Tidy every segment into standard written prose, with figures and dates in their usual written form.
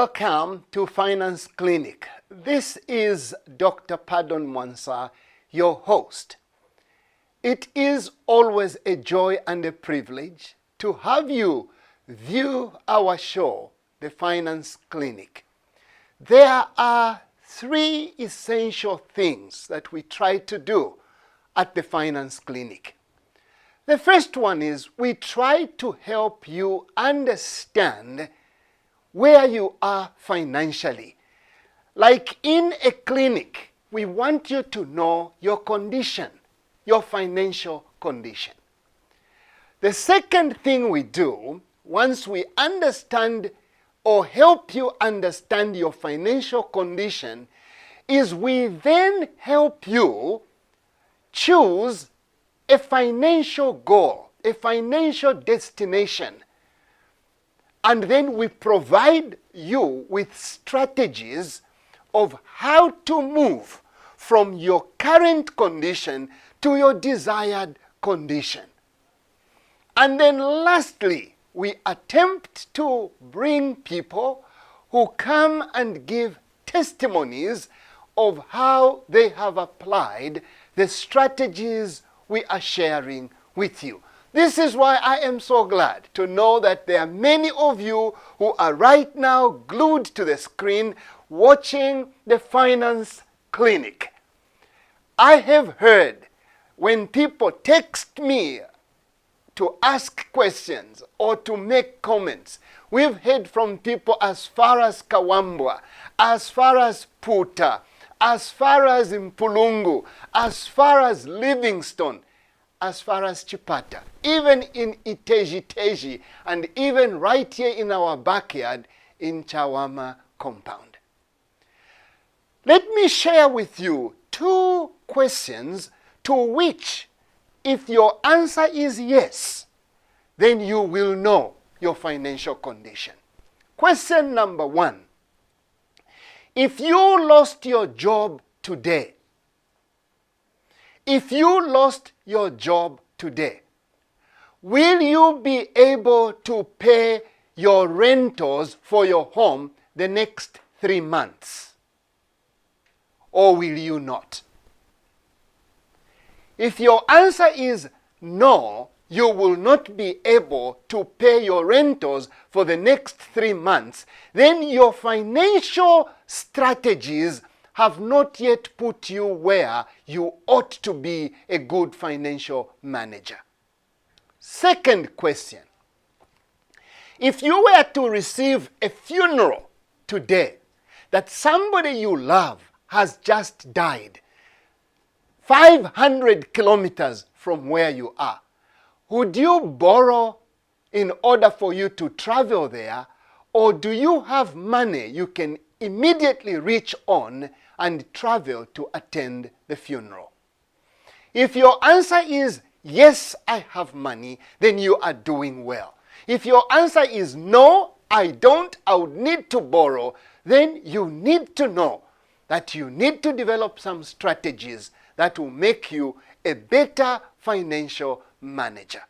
Welcome to Finance Clinic. This is Dr. Pardon Mwansa, your host. It is always a joy and a privilege to have you view our show, The Finance Clinic. There are three essential things that we try to do at The Finance Clinic. The first one is we try to help you understand where you are financially. Like in a clinic, we want you to know your condition, your financial condition. The second thing we do, once we understand or help you understand your financial condition, is we then help you choose a financial goal, a financial destination. And then we provide you with strategies of how to move from your current condition to your desired condition. And then lastly, we attempt to bring people who come and give testimonies of how they have applied the strategies we are sharing with you. This is why I am so glad to know that there are many of you who are right now glued to the screen watching the Finance Clinic. I have heard when people text me to ask questions or to make comments, we've heard from people as far as Kawambwa, as far as Puta, as far as Mpulungu, as far as Livingstone, as far as Chipata, even in Iteji, and even right here in our backyard in Chawama compound. Let me share with you two questions to which, if your answer is yes, then you will know your financial condition. Question number one. If you lost your job today, will you be able to pay your rentals for your home the next 3 months? Or will you not? If your answer is no, you will not be able to pay your rentals for the next 3 months, then your financial strategies have not yet put you where you ought to be a good financial manager. Second question. If you were to receive a funeral today that somebody you love has just died 500 kilometers from where you are, would you borrow in order for you to travel there, or do you have money you can immediately reach on and travel to attend the funeral? If your answer is yes, I have money, then you are doing well. If your answer is no, I don't, I would need to borrow, then you need to know that you need to develop some strategies that will make you a better financial manager.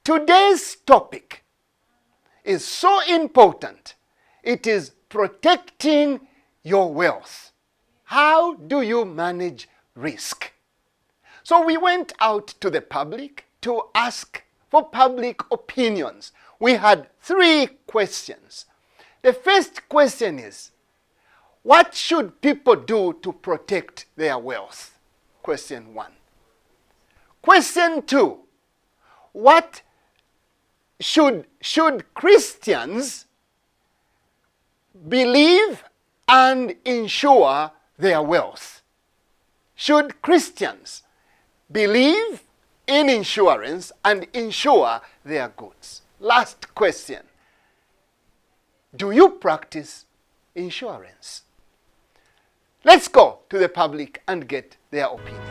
Today's topic is so important. It is protecting your wealth. How do you manage risk? So we went out to the public to ask for public opinions. We had 3 questions. The first question is, what should people do to protect their wealth? Question 1. Question 2, what should Christians believe and insure their wealth? Should Christians believe in insurance and insure their goods? Last question. Do you practice insurance? Let's go to the public and get their opinions.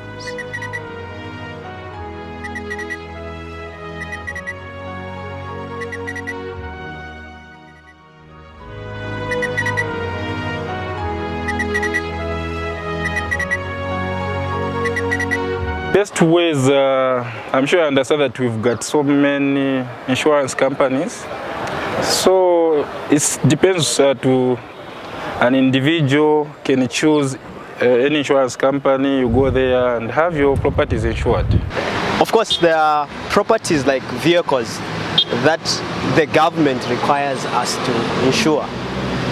Best ways, I'm sure you understand that we've got so many insurance companies. So it depends to an individual can choose any insurance company. You go there and have your properties insured. Of course, there are properties like vehicles that the government requires us to insure.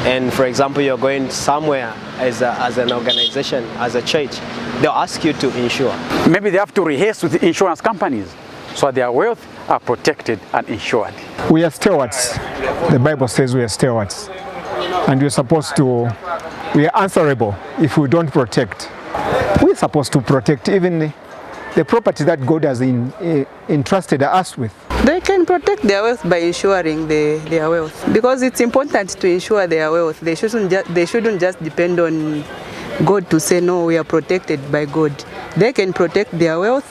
And for example, you're going somewhere as an organization, as a church, they'll ask you to insure. Maybe they have to rehearse with the insurance companies so their wealth are protected and insured. We are stewards. The Bible says we are stewards. And we're supposed to, we are answerable if we don't protect. We're supposed to protect even the property that God has entrusted us with. They can protect their wealth by insuring their wealth, because it's important to insure their wealth. They shouldn't just depend on God to say, no, we are protected by God. They can protect their wealth,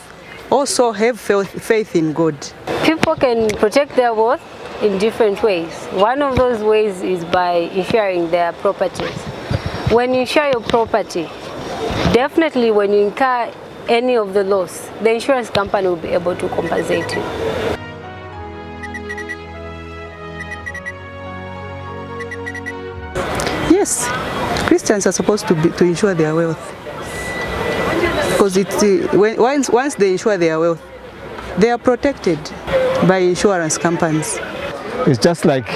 also have faith in God. People can protect their wealth in different ways. One of those ways is by insuring their properties. When you insure your property, definitely when you incur any of the loss, the insurance company will be able to compensate you. Yes, Christians are supposed to insure their wealth, because once they insure their wealth, they are protected by insurance companies. It's just like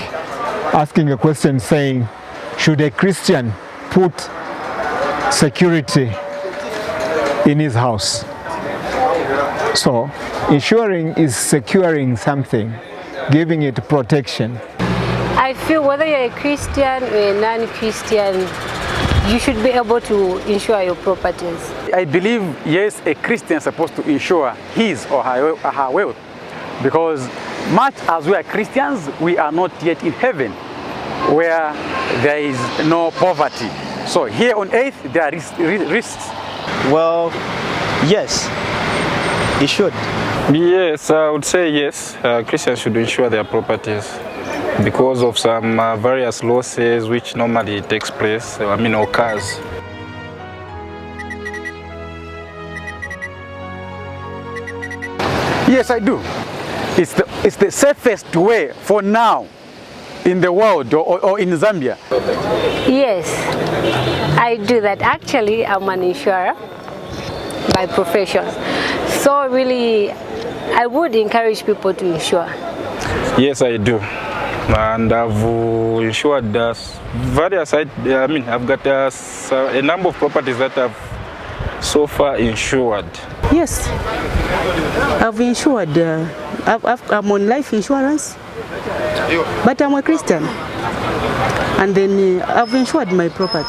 asking a question saying, should a Christian put security in his house? So insuring is securing something, giving it protection. I feel whether you're a Christian or a non-Christian, you should be able to insure your properties. I believe, yes, a Christian is supposed to insure his or her wealth, because much as we are Christians, we are not yet in heaven, where there is no poverty. So here on earth, there are risks. Well, yes, it should. Yes, I would say yes. Christians should insure their properties because of some various losses which normally takes place, occurs. Yes, I do. It's the safest way for now in the world or in Zambia. Yes, I do that. Actually, I'm an insurer by profession. So really, I would encourage people to insure. Yes, I do. And I've insured various, I've got a number of properties that I've so far insured. Yes, I've insured. I'm on life insurance, but I'm a Christian, and then I've insured my property.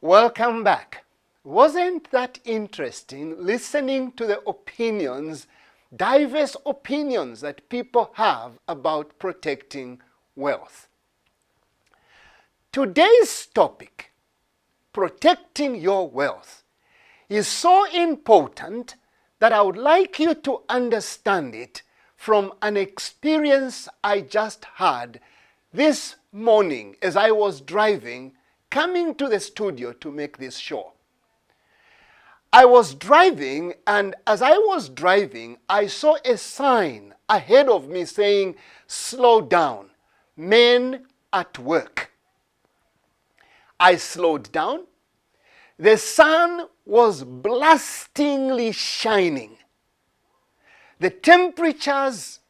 Welcome back. Wasn't that interesting, listening to the opinions, diverse opinions that people have about protecting wealth? Today's topic, protecting your wealth, is so important that I would like you to understand it from an experience I just had this morning as I was driving, coming to the studio to make this show. I was driving, and as I was driving, I saw a sign ahead of me saying, "Slow down, men at work." I slowed down. The sun was blastingly shining. The temperatures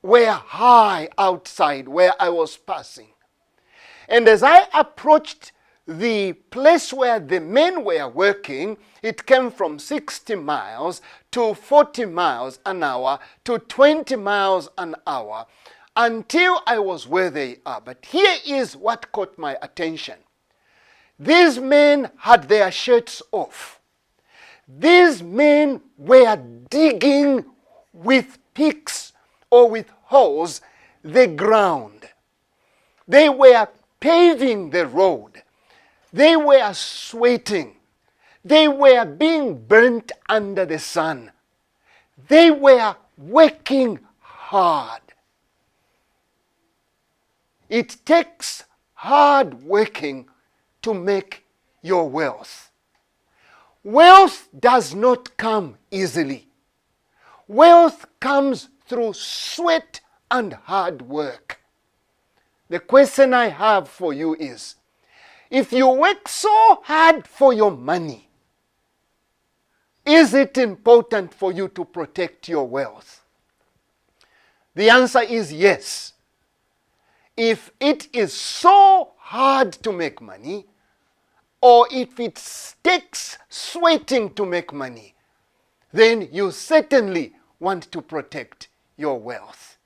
were high outside where I was passing. And as I approached the place where the men were working, it came from 60 miles to 40 miles an hour to 20 miles an hour until I was where they are. But here is what caught my attention. These men had their shirts off. These men were digging with picks or with hoes the ground. They were paving the road. They were sweating. They were being burnt under the sun. They were working hard. It takes hard working to make your wealth. Wealth does not come easily. Wealth comes through sweat and hard work. The question I have for you is, if you work so hard for your money, is it important for you to protect your wealth? The answer is yes. If it is so hard to make money, or if it takes sweating to make money, then you certainly want to protect your wealth.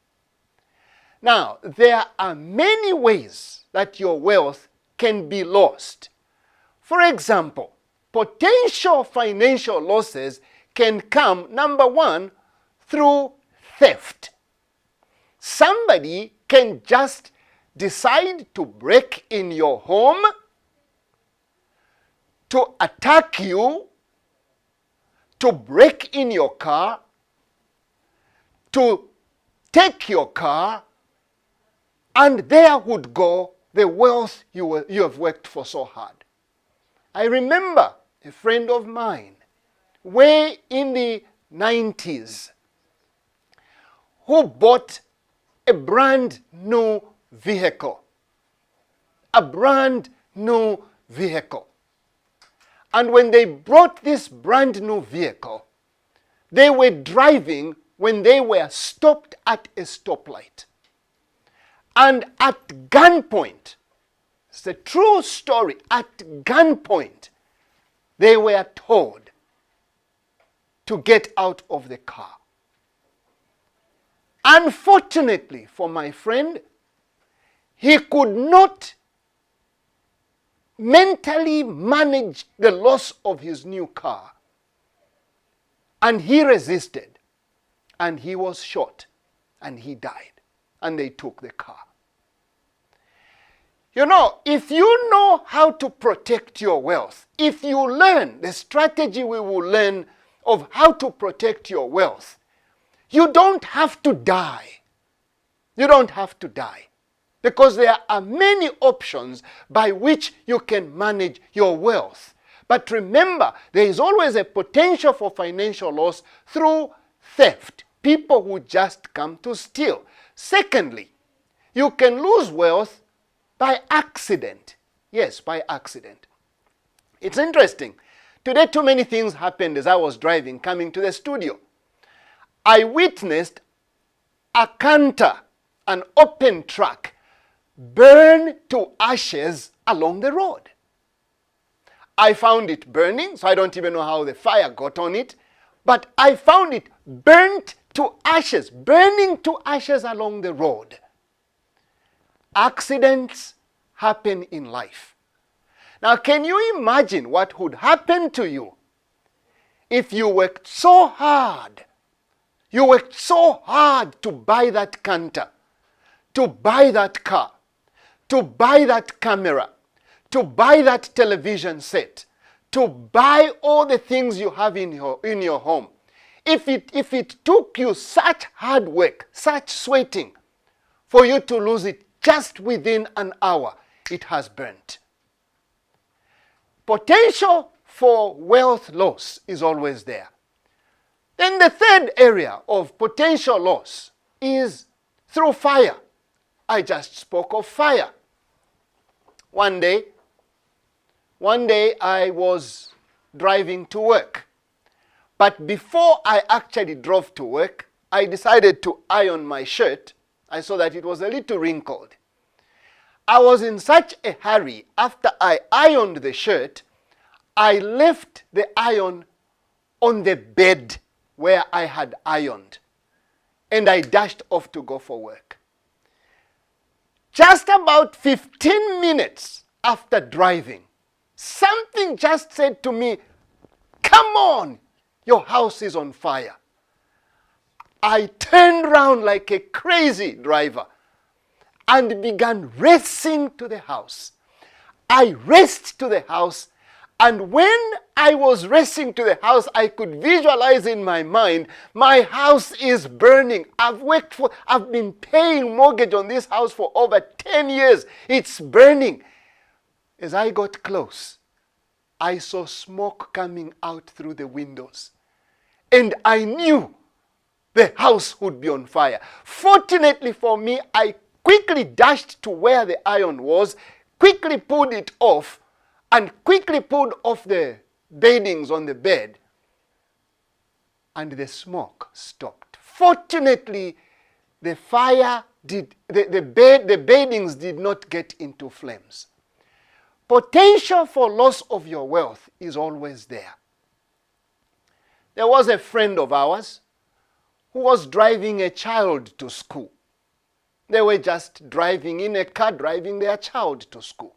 Now, there are many ways that your wealth can be lost. For example, potential financial losses can come, number one, through theft. Somebody can just decide to break in your home, to attack you, to break in your car, to take your car, and there would go the wealth you have worked for so hard. I remember a friend of mine, way in the 90s, who bought a brand new vehicle. A brand new vehicle. And when they brought this brand new vehicle, they were driving when they were stopped at a stoplight. And at gunpoint, it's a true story, at gunpoint, they were told to get out of the car. Unfortunately for my friend, he could not mentally manage the loss of his new car. And he resisted, and he was shot, and he died, and they took the car. You know, if you know how to protect your wealth, if you learn the strategy we will learn of how to protect your wealth, you don't have to die. You don't have to die. Because there are many options by which you can manage your wealth. But remember, there is always a potential for financial loss through theft. People who just come to steal. Secondly, you can lose wealth by accident. Yes, by accident. It's interesting. Today, too many things happened as I was driving, coming to the studio. I witnessed a canter, an open truck, burn to ashes along the road. I found it burning, so I don't even know how the fire got on it, but I found it burnt to ashes, burning to ashes along the road. Accidents happen in life. Now, can you imagine what would happen to you if you worked so hard? You worked so hard to buy that canter, to buy that car, to buy that camera, to buy that television set, to buy all the things you have in your home. If it took you such hard work, such sweating, for you to lose it just within an hour, it has burnt. Potential for wealth loss is always there. Then the third area of potential loss is through fire. I just spoke of fire. One day I was driving to work. But before I actually drove to work, I decided to iron my shirt. I saw that it was a little wrinkled. I was in such a hurry. After I ironed the shirt, I left the iron on the bed where I had ironed. And I dashed off to go for work. Just about 15 minutes after driving, something just said to me, "Come on, your house is on fire." I turned around like a crazy driver and began racing to the house. I raced to the house, and when I was racing to the house, I could visualize in my mind, my house is burning. I've been paying mortgage on this house for over 10 years. It's burning. As I got close, I saw smoke coming out through the windows. And I knew the house would be on fire. Fortunately for me, I quickly dashed to where the iron was, quickly pulled it off, and quickly pulled off the beddings on the bed, and the smoke stopped. Fortunately, the fire did, the beddings did not get into flames. Potential for loss of your wealth is always there. There was a friend of ours who was driving a child to school. They were just driving in a car, driving their child to school.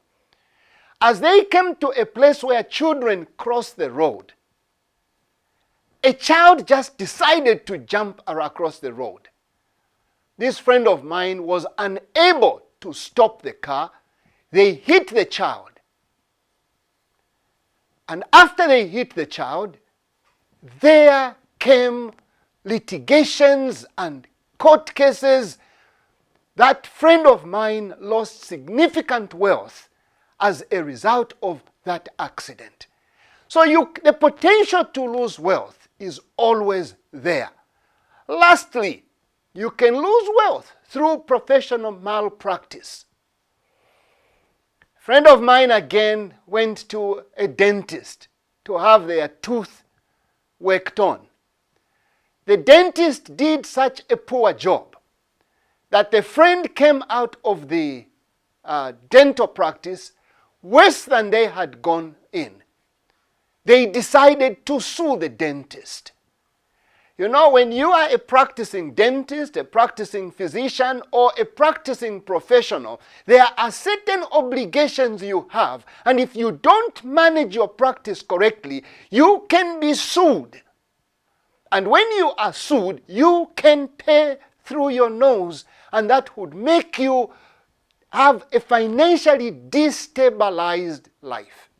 As they came to a place where children cross the road, a child just decided to jump across the road. This friend of mine was unable to stop the car. They hit the child. And after they hit the child, there came litigations and court cases. That friend of mine lost significant wealth as a result of that accident. So the potential to lose wealth is always there. Lastly, you can lose wealth through professional malpractice. A friend of mine again went to a dentist to have their tooth worked on. The dentist did such a poor job that the friend came out of the dental practice worse than they had gone in. They decided to sue the dentist. You know, when you are a practicing dentist, a practicing physician, or a practicing professional, there are certain obligations you have. And if you don't manage your practice correctly, you can be sued. And when you are sued, you can pay through your nose, and that would make you have a financially destabilized life.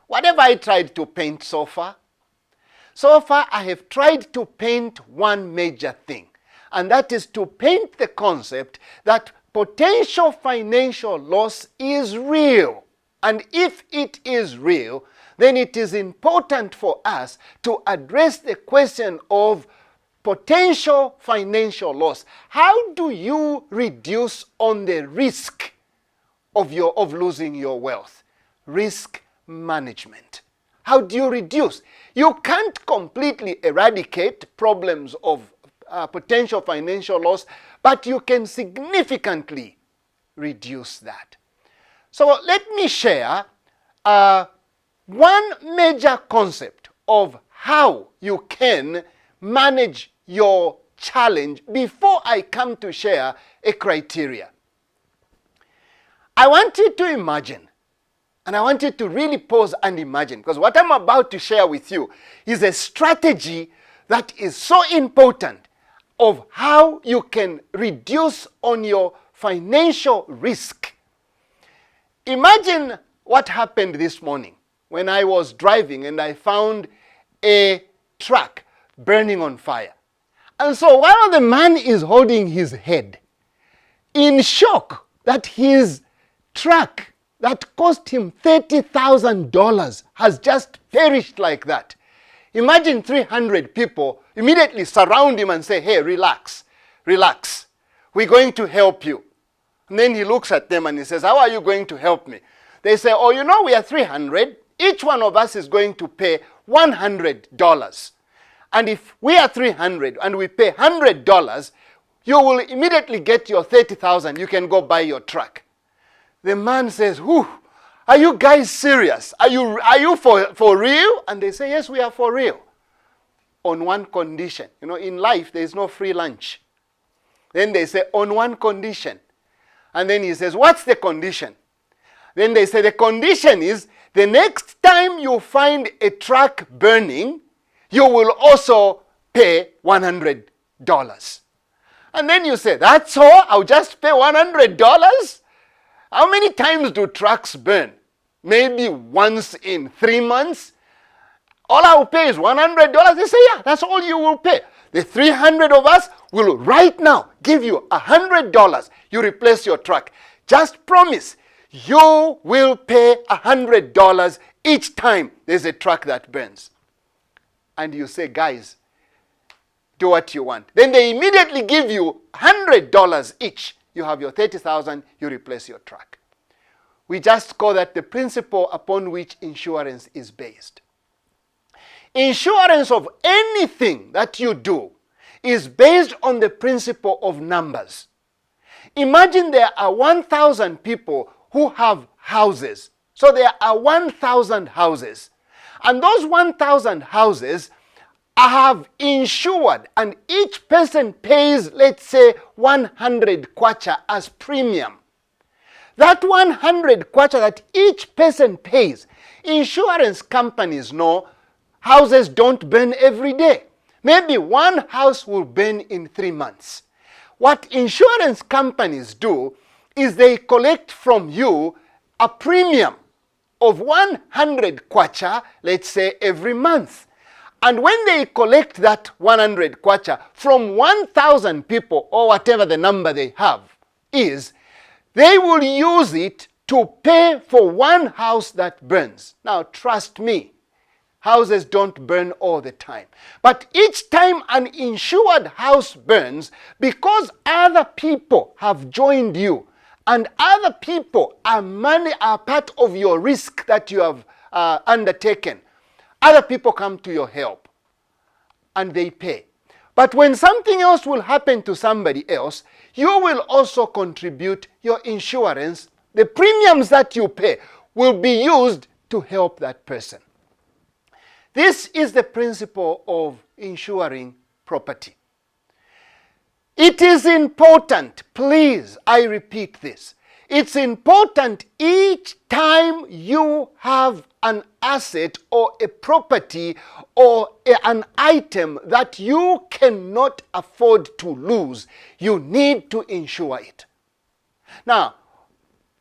What have I tried to paint so far? So far, I have tried to paint one major thing, and that is to paint the concept that potential financial loss is real. And if it is real, then it is important for us to address the question of potential financial loss. How do you reduce on the risk of losing your wealth? Risk management. How do you reduce? You can't completely eradicate problems of potential financial loss, but you can significantly reduce that. So let me share one major concept of how you can manage your challenge before I come to share a criteria. I want you to imagine, and I want you to really pause and imagine, because what I'm about to share with you is a strategy that is so important of how you can reduce on your financial risk. Imagine what happened this morning when I was driving and I found a truck burning on fire. And so while the man is holding his head in shock that his truck that cost him $30,000 has just perished like that. Imagine 300 people immediately surround him and say, hey, relax, relax. We're going to help you. And then he looks at them and he says, how are you going to help me? They say, oh, you know, we are 300. Each one of us is going to pay $100. And if we are 300 and we pay $100, you will immediately get your 30,000. You can go buy your truck. The man says, whew, are you guys serious? Are you for real? And they say, yes, we are for real. On one condition. You know, in life, there is no free lunch. Then they say, on one condition. And then he says, what's the condition? Then they say, the condition is, the next time you find a truck burning, you will also pay $100. And then you say, that's all? I'll just pay $100? How many times do trucks burn? Maybe once in 3 months? All I'll pay is $100. They say, yeah, that's all you will pay. The 300 of us will right now give you $100. You replace your truck. Just promise you will pay $100 each time there's a truck that burns. And you say, guys, do what you want. Then they immediately give you $100 each. You have your 30,000, you replace your truck. We just call that the principle upon which insurance is based. Insurance of anything that you do is based on the principle of numbers. Imagine there are 1,000 people who have houses. So there are 1,000 houses. And those 1,000 houses have insured, and each person pays, let's say, 100 kwacha as premium. That 100 kwacha that each person pays, insurance companies know houses don't burn every day. Maybe one house will burn in 3 months. What insurance companies do is they collect from you a premium of 100 kwacha, let's say, every month. And when they collect that 100 kwacha from 1,000 people, or whatever the number they have is, they will use it to pay for one house that burns. Now, trust me, houses don't burn all the time. But each time an insured house burns, because other people have joined you, and other people are part of your risk that you have undertaken, other people come to your help and they pay. But when something else will happen to somebody else, you will also contribute your insurance. The premiums that you pay will be used to help that person. This is the principle of insuring property. It is important, please, I repeat this. It's important each time you have an asset or a property or an item that you cannot afford to lose, you need to insure it. Now,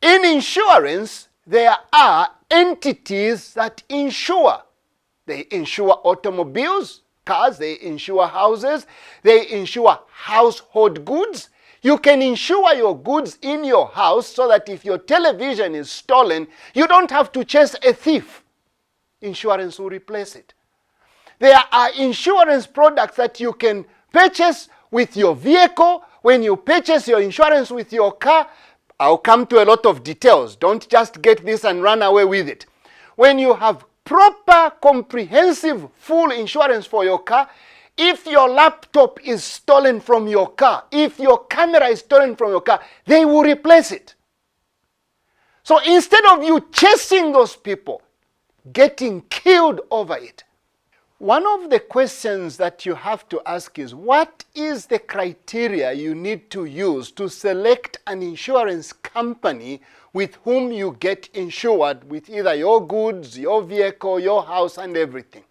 in insurance, there are entities that insure. They insure automobiles, cars, they insure houses, they insure household goods. You can insure your goods in your house so that if your television is stolen, you don't have to chase a thief. Insurance will replace it. There are insurance products that you can purchase with your vehicle. When you purchase your insurance with your car, I'll come to a lot of details. Don't just get this and run away with it. When you have proper, comprehensive, full insurance for your car, if your laptop is stolen from your car, if your camera is stolen from your car, they will replace it. So instead of you chasing those people, getting killed over it, one of the questions that you have to ask is, what is the criteria you need to use to select an insurance company with whom you get insured with either your goods, your vehicle, your house, and everything?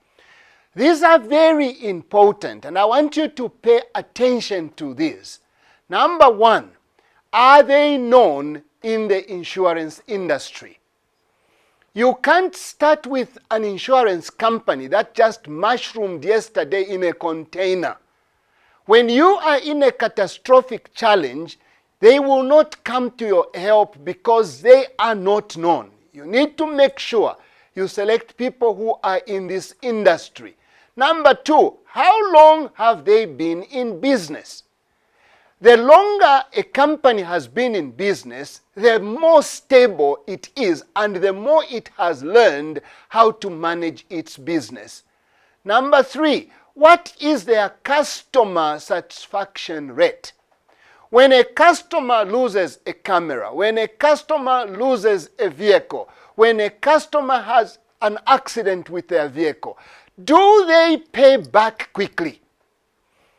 These are very important, and I want you to pay attention to this. Number one, are they known in the insurance industry? You can't start with an insurance company that just mushroomed yesterday in a container. When you are in a catastrophic challenge, they will not come to your help because they are not known. You need to make sure you select people who are in this industry. Number two, how long have they been in business? The longer a company has been in business, the more stable it is and the more it has learned how to manage its business. Number three, what is their customer satisfaction rate? When a customer loses a camera, when a customer loses a vehicle, when a customer has an accident with their vehicle, do they pay back quickly?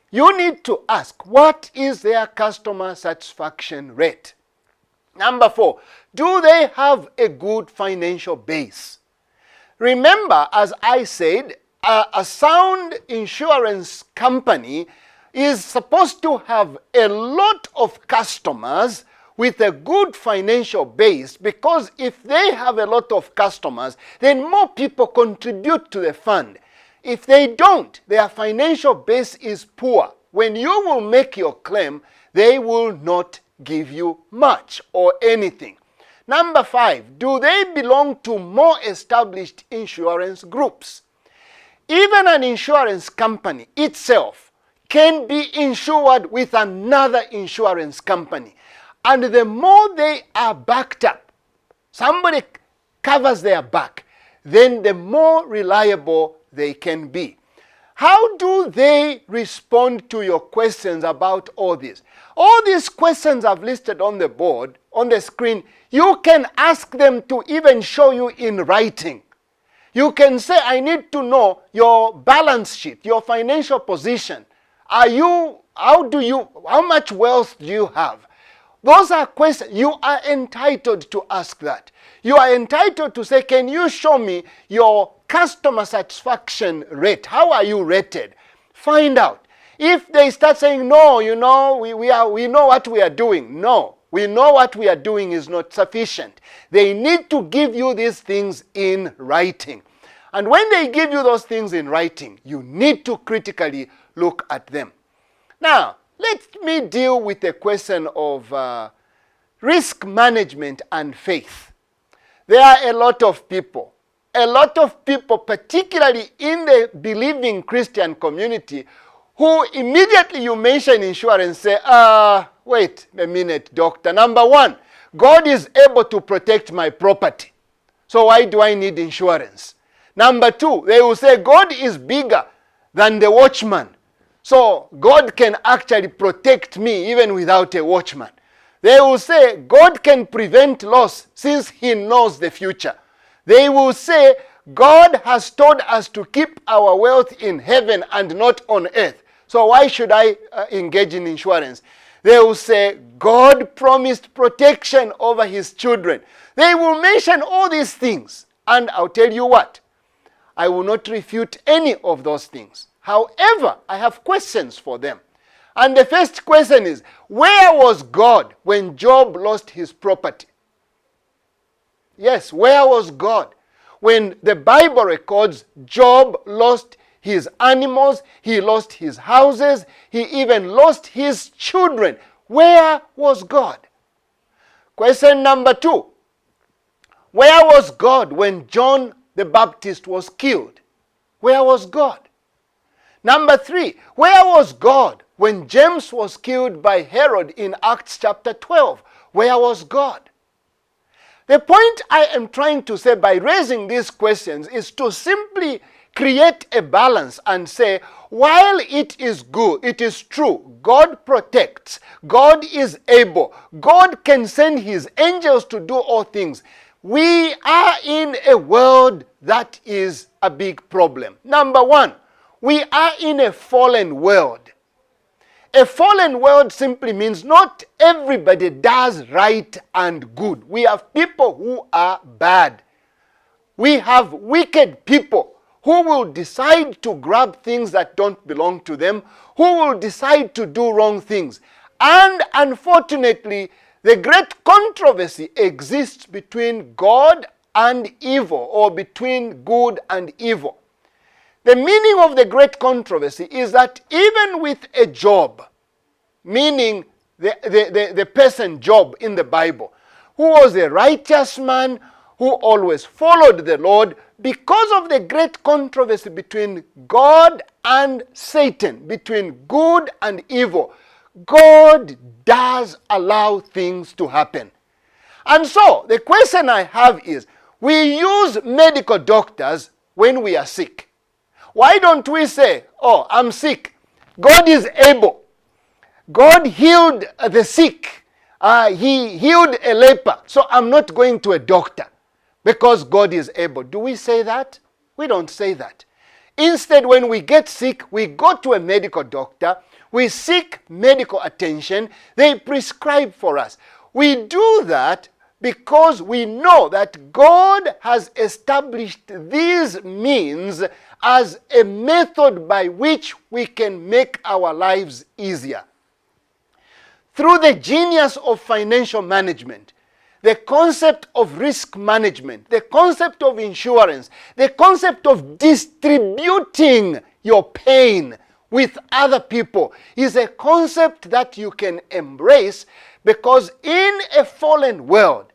You need to ask, what is their customer satisfaction rate? Number four, do they have a good financial base? Remember, as I said, a sound insurance company is supposed to have a lot of customers with a good financial base, because if they have a lot of customers, then more people contribute to the fund. If they don't, their financial base is poor. When you will make your claim, they will not give you much or anything. Number five, do they belong to more established insurance groups? Even an insurance company itself can be insured with another insurance company. And the more they are backed up, somebody covers their back, then the more reliable they can be. How do they respond to your questions about all this? All these questions I've listed on the board, on the screen, you can ask them to even show you in writing. You can say, I need to know your balance sheet, your financial position. How much wealth do you have? Those are questions. You are entitled to ask that. You are entitled to say, can you show me your customer satisfaction rate? How are you rated? Find out. If they start saying, no, we know what we are doing. No, we know what we are doing is not sufficient. They need to give you these things in writing. And when they give you those things in writing, you need to critically look at them. Now, let me deal with the question of risk management and faith. There are a lot of people, particularly in the believing Christian community, who immediately you mention insurance say, wait a minute, doctor. Number one, God is able to protect my property. So why do I need insurance? Number two, they will say God is bigger than the watchman. So God can actually protect me even without a watchman. They will say God can prevent loss since he knows the future. They will say God has told us to keep our wealth in heaven and not on earth. So why should I engage in insurance? They will say God promised protection over his children. They will mention all these things. And I'll tell you what, I will not refute any of those things. However, I have questions for them. And the first question is, where was God when Job lost his property? Yes, where was God? When the Bible records Job lost his animals, he lost his houses, he even lost his children. Where was God? Question number two, where was God when John the Baptist was killed? Where was God? Number three, where was God when James was killed by Herod in Acts chapter 12? Where was God? The point I am trying to say by raising these questions is to simply create a balance and say, while it is good, it is true, God protects, God is able, God can send his angels to do all things, we are in a world that is a big problem. Number one, we are in a fallen world. A fallen world simply means not everybody does right and good. We have people who are bad. We have wicked people who will decide to grab things that don't belong to them, who will decide to do wrong things. And unfortunately, the great controversy exists between God and evil, or between good and evil. The meaning of the great controversy is that even with a Job, meaning the person Job in the Bible, who was a righteous man, who always followed the Lord, because of the great controversy between God and Satan, between good and evil, God does allow things to happen. And so, the question I have is, we use medical doctors when we are sick. Why don't we say, oh, I'm sick. God is able. God healed the sick. He healed a leper. So I'm not going to a doctor because God is able. Do we say that? We don't say that. Instead, when we get sick, we go to a medical doctor. We seek medical attention. They prescribe for us. We do that because we know that God has established these means as a method by which we can make our lives easier. Through the genius of financial management, the concept of risk management, the concept of insurance, the concept of distributing your pain with other people is a concept that you can embrace, because in a fallen world,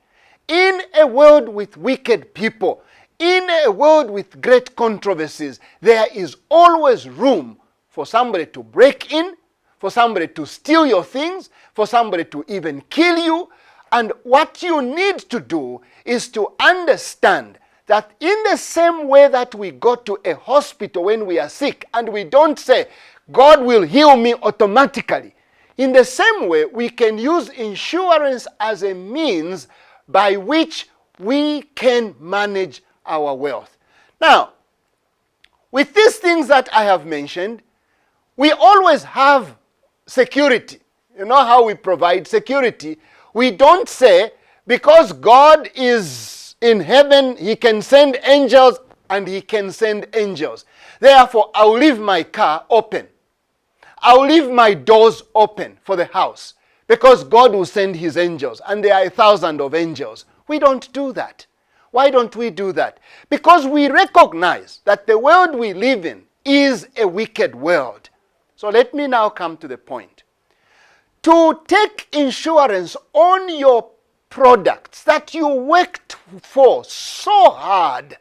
in a world with wicked people, in a world with great controversies, there is always room for somebody to break in, for somebody to steal your things, for somebody to even kill you. And what you need to do is to understand that in the same way that we go to a hospital when we are sick and we don't say, God will heal me automatically. In the same way, we can use insurance as a means by which we can manage our wealth. Now, with these things that I have mentioned, we always have security. You know how we provide security? We don't say, because God is in heaven, he can send angels and he can send angels. Therefore, I'll leave my car open. I'll leave my doors open for the house because God will send his angels, and there are 1,000 of angels. We don't do that. Why don't we do that? Because we recognize that the world we live in is a wicked world. So let me now come to the point. To take insurance on your products that you worked for so hard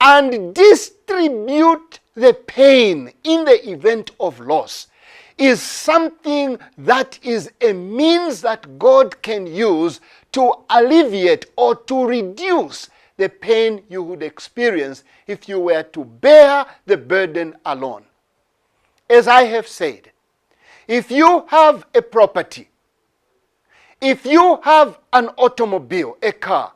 and distribute the pain in the event of loss is something that is a means that God can use to alleviate or to reduce the pain you would experience if you were to bear the burden alone. As I have said, if you have a property, if you have an automobile, a car,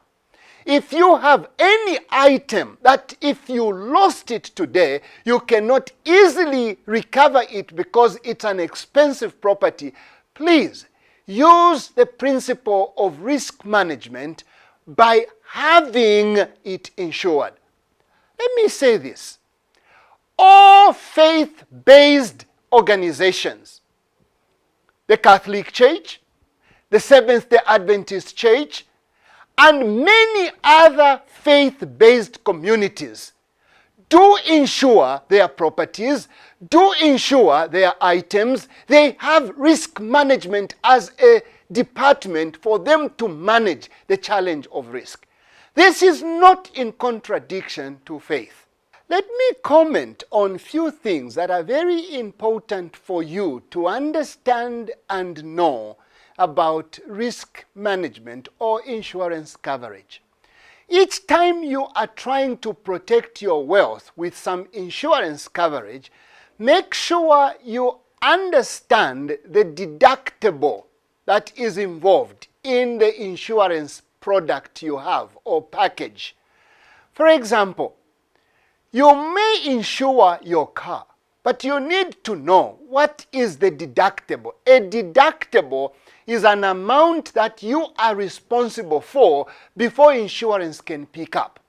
if you have any item that if you lost it today, you cannot easily recover it because it's an expensive property, please use the principle of risk management by having it insured. Let me say this. All faith-based organizations, the Catholic Church, the Seventh-day Adventist Church, and many other faith-based communities do insure their properties, do insure their items. They have risk management as a department for them to manage the challenge of risk. This is not in contradiction to faith. Let me comment on a few things that are very important for you to understand and know about risk management or insurance coverage. Each time you are trying to protect your wealth with some insurance coverage, make sure you understand the deductible that is involved in the insurance product you have or package. For example, you may insure your car, but you need to know what is the deductible. A deductible is an amount that you are responsible for before insurance can pick up.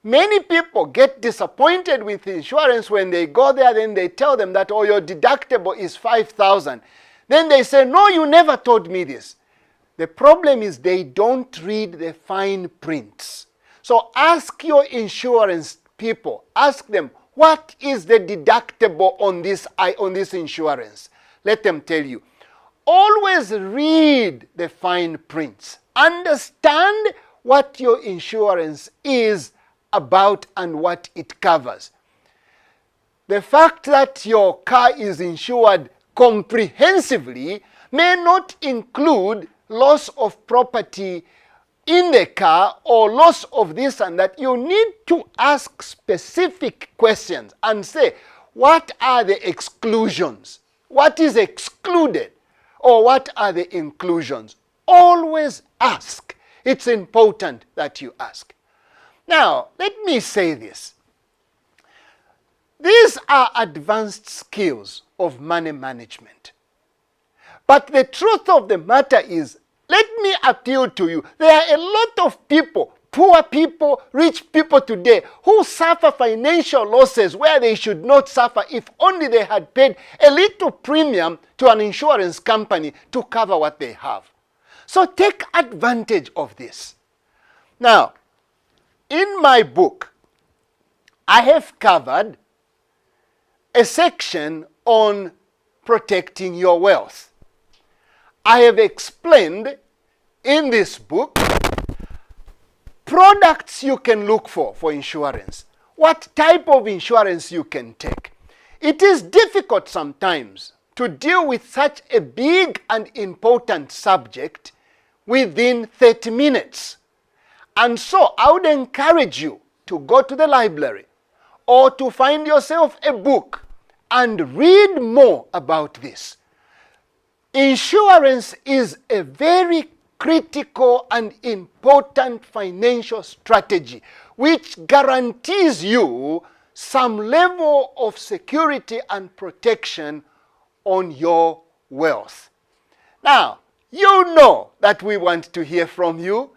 Many people get disappointed with insurance when they go there, then they tell them that, oh, your deductible is 5,000. Then they say, no, you never told me this. The problem is they don't read the fine prints. So ask your insurance people, ask them, what is the deductible on this insurance? Let them tell you. Always read the fine prints. Understand what your insurance is about and what it covers. The fact that your car is insured comprehensively may not include loss of property in the car or loss of this and that. You need to ask specific questions and say, what are the exclusions? What is excluded? Or what are the inclusions? Always ask. It's important that you ask. Now, let me say this. These are advanced skills of money management. But the truth of the matter is, let me appeal to you. There are a lot of people, poor people, rich people today, who suffer financial losses where they should not suffer if only they had paid a little premium to an insurance company to cover what they have. So take advantage of this. Now, in my book, I have covered a section on protecting your wealth. I have explained in this book products you can look for insurance, what type of insurance you can take. It is difficult sometimes to deal with such a big and important subject within 30 minutes. And so I would encourage you to go to the library or to find yourself a book and read more about this. Insurance is a very critical and important financial strategy which guarantees you some level of security and protection on your wealth. Now, you know that we want to hear from you,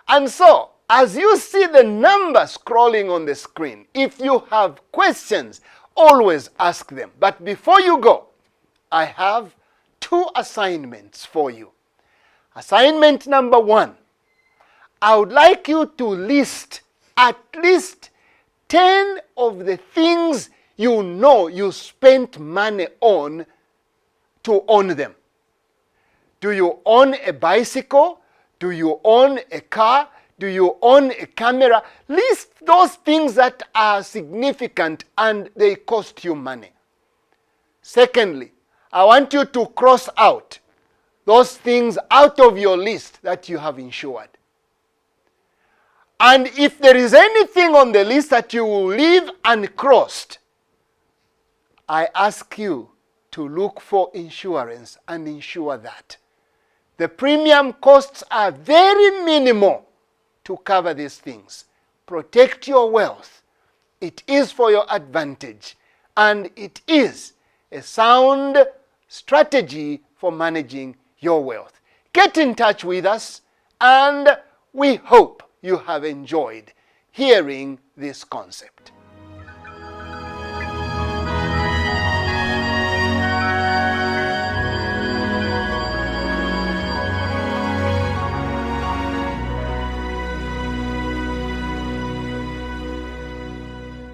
and so as you see the numbers scrolling on the screen, if you have questions, always ask them. But before you go, I have 2 assignments for you. Assignment number 1, I would like you to list at least 10 of the things you know you spent money on to own them. Do you own a bicycle? Do you own a car? Do you own a camera? List those things that are significant and they cost you money. Secondly, I want you to cross out those things out of your list that you have insured. And if there is anything on the list that you will leave uncrossed, I ask you to look for insurance and insure that. The premium costs are very minimal to cover these things. Protect your wealth. It is for your advantage, and it is a sound strategy for managing your wealth. Get in touch with us, and we hope you have enjoyed hearing this concept.